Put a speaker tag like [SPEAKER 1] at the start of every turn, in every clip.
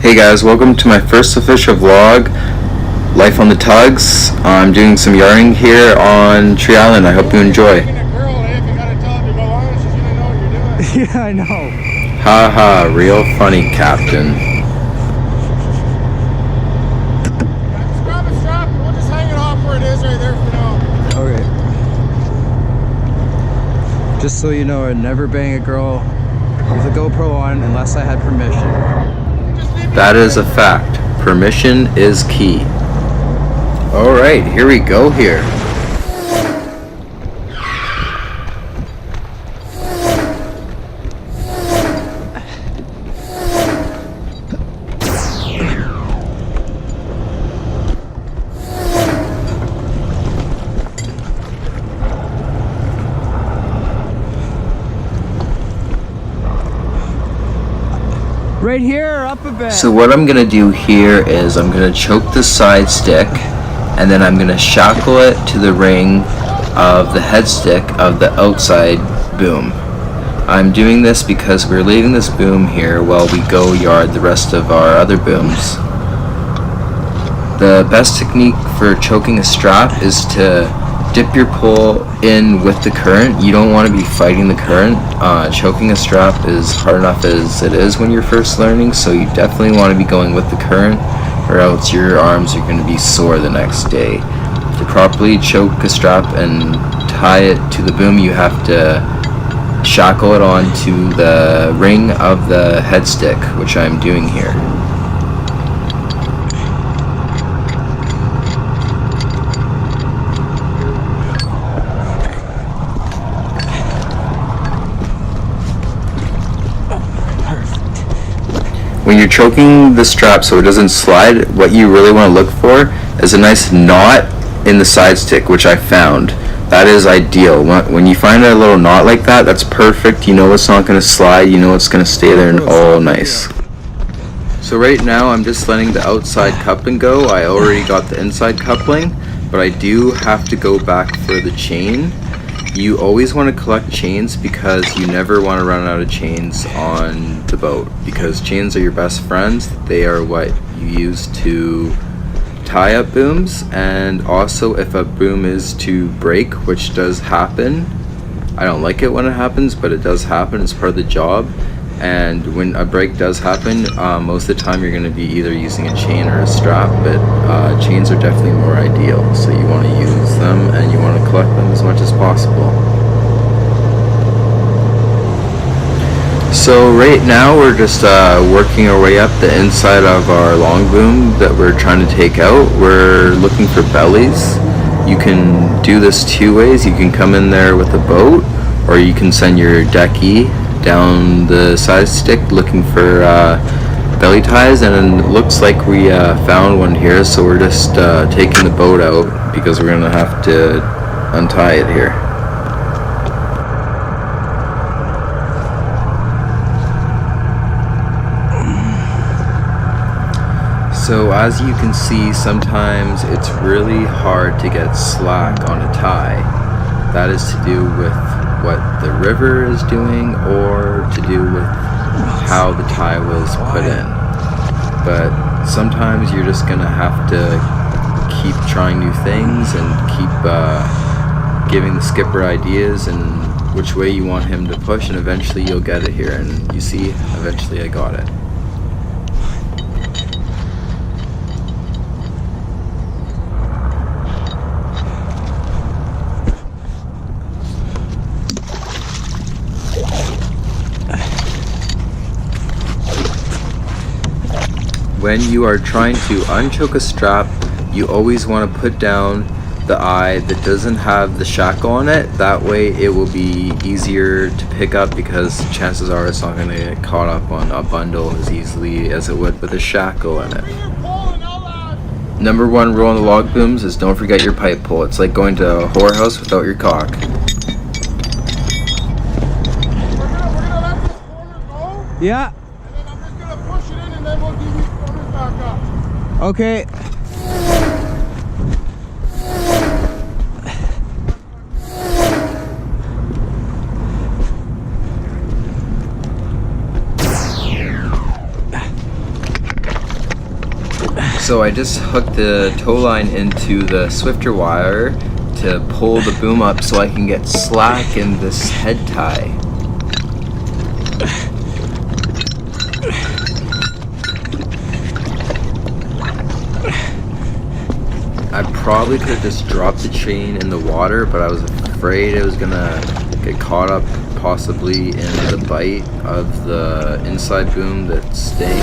[SPEAKER 1] Hey guys, welcome to my first official vlog, Life on the Tugs. I'm doing some yarning here on Tree Island. I hope you enjoy.
[SPEAKER 2] Yeah, I know.
[SPEAKER 1] Haha, real funny, Captain.
[SPEAKER 3] Just grab a strap and we'll just hang it off where it is right there for now.
[SPEAKER 2] Okay. Just so you know, I'd never bang a girl with a GoPro on unless I had permission.
[SPEAKER 1] That is a fact. Permission is key. Alright, here we go here.
[SPEAKER 2] Right here, up a bit.
[SPEAKER 1] So what I'm going to do here is I'm going to choke the side stick and then I'm going to shackle it to the ring of the head stick of the outside boom. I'm doing this because we're leaving this boom here while we go yard the rest of our other booms. The best technique for choking a strap is to dip your pole in with the current. You don't want to be fighting the current. Choking a strap is hard enough as it is when you're first learning, so you definitely want to be going with the current or else your arms are going to be sore the next day. To properly choke a strap and tie it to the boom, you have to shackle it onto the ring of the head stick, which I'm doing here. When you're choking the strap so it doesn't slide, what you really want to look for is a nice knot in the side stick, which I found. That is ideal. When you find a little knot like that, that's perfect. You know it's not going to slide, you know it's going to stay there and all nice. So right now I'm just letting the outside coupling go. I already got the inside coupling, but I do have to go back for the chain. You always want to collect chains because you never want to run out of chains on the boat, because chains are your best friends. They are what you use to tie up booms, and also if a boom is to break, which does happen. I don't like it when it happens, but it does happen. It's part of the job. And when a break does happen, most of the time you're going to be either using a chain or a strap, but chains are definitely more ideal, so you want to use them and you want to collect them as much as possible. So right now we're just working our way up the inside of our long boom that we're trying to take out. We're looking for bellies. You can do this two ways. You can come in there with a boat, or you can send your decky down the side stick looking for belly ties, and it looks like we found one here, so we're just taking the boat out because we're gonna have to untie it here. So as you can see, sometimes it's really hard to get slack on a tie. That is to do with what the river is doing or to do with how the tie was put in. But sometimes you're just gonna have to keep trying new things and keep giving the skipper ideas and which way you want him to push, and eventually you'll get it here. And you see, eventually I got it. When you are trying to unchoke a strap, you always want to put down the eye that doesn't have the shackle on it. That way it will be easier to pick up, because chances are it's not going to get caught up on a bundle as easily as it would with a shackle in it. Number one rule on the log booms is don't forget your pipe pull. It's like going to a whorehouse without your cock.
[SPEAKER 2] Yeah. Okay.
[SPEAKER 1] So I just hooked the tow line into the swifter wire to pull the boom up so I can get slack in this head tie. I probably could have just dropped the chain in the water, but I was afraid it was gonna get caught up possibly in the bite of the inside boom that's staying.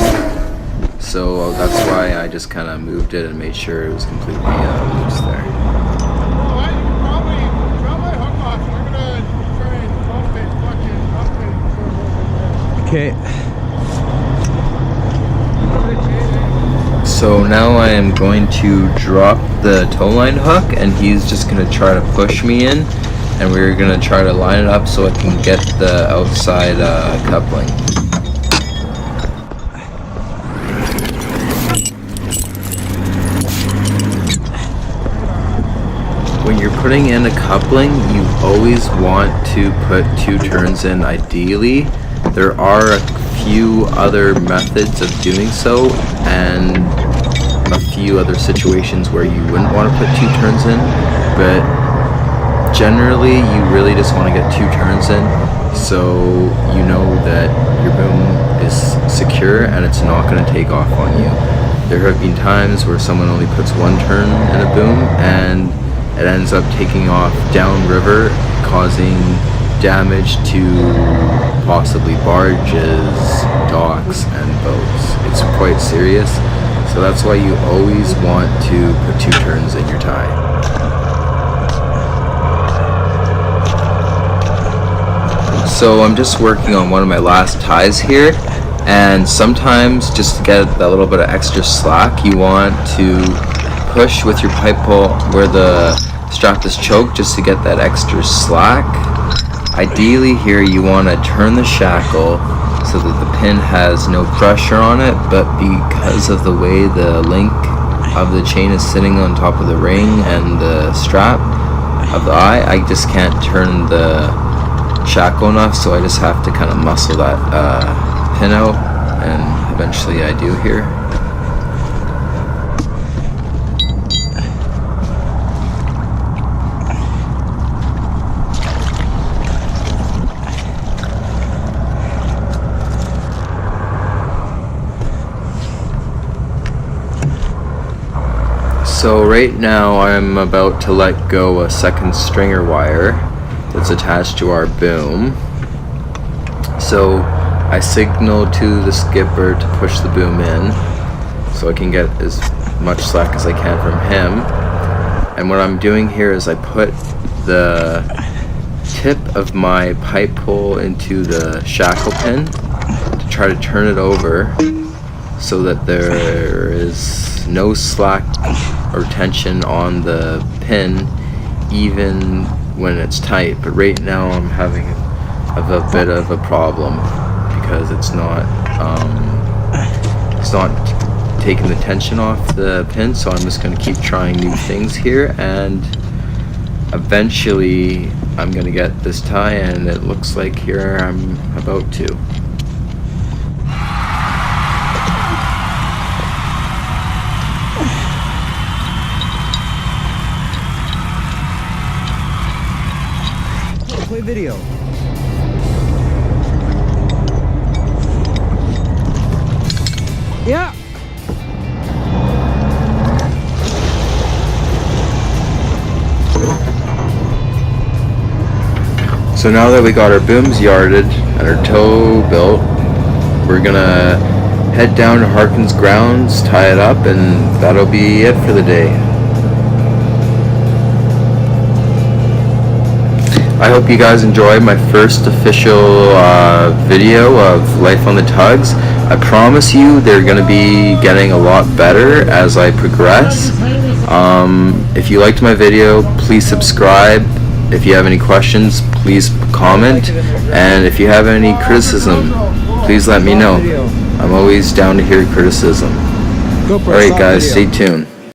[SPEAKER 1] So that's why I just kind of moved it and made sure it was completely loose there.
[SPEAKER 3] Well, I probably drop my hook off. We're gonna try and pump it fucking up it for a little bit there.
[SPEAKER 2] Okay.
[SPEAKER 1] So now I am going to drop the tow line hook, and he's just going to try to push me in, and we're going to try to line it up so I can get the outside coupling. When you're putting in a coupling, you always want to put 2 turns in ideally. There are a few other methods of doing so, and a few other situations where you wouldn't want to put 2 turns in, but generally you really just want to get 2 turns in so you know that your boom is secure and it's not going to take off on you. There have been times where someone only puts 1 turn in a boom and it ends up taking off downriver, causing damage to possibly barges, docks, and boats. It's quite serious, so that's why you always want to put 2 turns in your tie. So I'm just working on one of my last ties here, and sometimes just to get that little bit of extra slack, you want to push with your pipe pull where the strap is choked just to get that extra slack. Ideally here you want to turn the shackle so that the pin has no pressure on it, but because of the way the link of the chain is sitting on top of the ring and the strap of the eye, I just can't turn the shackle enough, so I just have to kind of muscle that pin out, and eventually I do here. So right now I'm about to let go a second stringer wire that's attached to our boom. So I signal to the skipper to push the boom in so I can get as much slack as I can from him. And what I'm doing here is I put the tip of my pipe pull into the shackle pin to try to turn it over so that there is no slack or tension on the pin even when it's tight. But right now I'm having a bit of a problem because it's not taking the tension off the pin, so I'm just going to keep trying new things here, and eventually I'm going to get this tie, and it looks like here I'm about to.
[SPEAKER 2] Play video. Yeah.
[SPEAKER 1] So now that we got our booms yarded and our tow built, we're gonna head down to Harken's grounds, tie it up, and that'll be it for the day. I hope you guys enjoyed my first official video of life on the tugs. I promise you they're going to be getting a lot better as I progress. If you liked my video, please subscribe. If you have any questions, please comment. And if you have any criticism, please let me know. I'm always down to hear criticism. Alright guys, stay tuned.